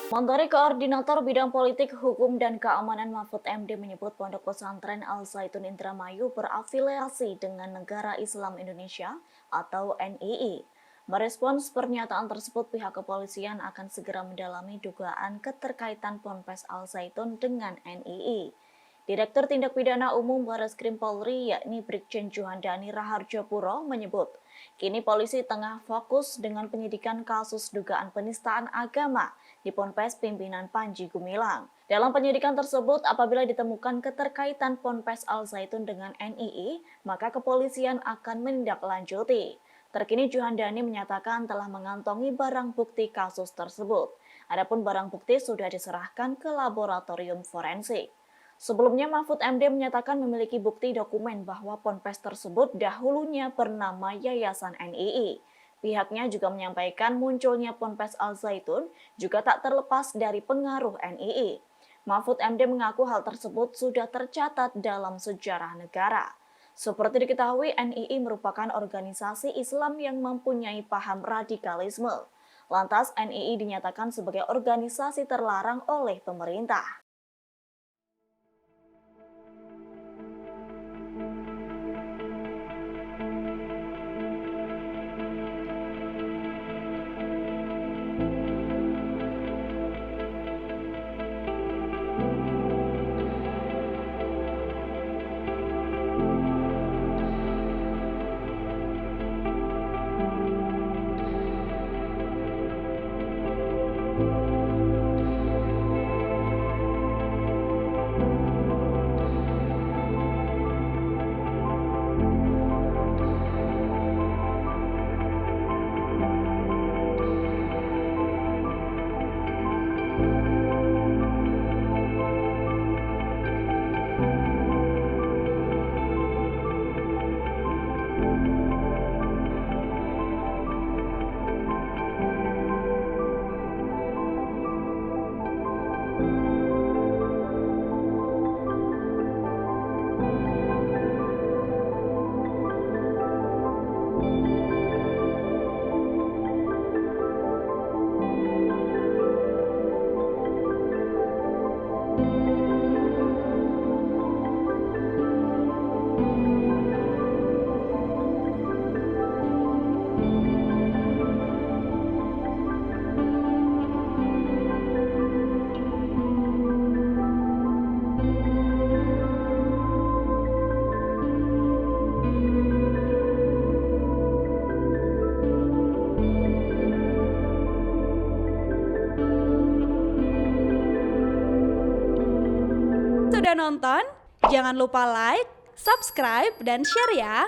Menteri Koordinator Bidang Politik, Hukum, dan Keamanan Mahfud MD menyebut Pondok Pesantren Al Zaitun Indramayu berafiliasi dengan Negara Islam Indonesia atau NII. Merespons pernyataan tersebut, pihak kepolisian akan segera mendalami dugaan keterkaitan Ponpes Al Zaitun dengan NII. Direktur Tindak Pidana Umum Barreskrim Polri yakni Brigjen Juhandani Raharjopuro menyebut, kini polisi tengah fokus dengan penyidikan kasus dugaan penistaan agama di Ponpes pimpinan Panji Gumilang. Dalam penyidikan tersebut, apabila ditemukan keterkaitan Ponpes Al Zaitun dengan NII, maka kepolisian akan menindaklanjuti. Terkini Juhandani menyatakan telah mengantongi barang bukti kasus tersebut. Adapun barang bukti sudah diserahkan ke laboratorium forensik. Sebelumnya Mahfud MD menyatakan memiliki bukti dokumen bahwa ponpes tersebut dahulunya bernama Yayasan NII. Pihaknya juga menyampaikan munculnya Ponpes Al Zaitun juga tak terlepas dari pengaruh NII. Mahfud MD mengaku hal tersebut sudah tercatat dalam sejarah negara. Seperti diketahui, NII merupakan organisasi Islam yang mempunyai paham radikalisme. Lantas NII dinyatakan sebagai organisasi terlarang oleh pemerintah. Sudah nonton? Jangan lupa like, subscribe, dan share ya!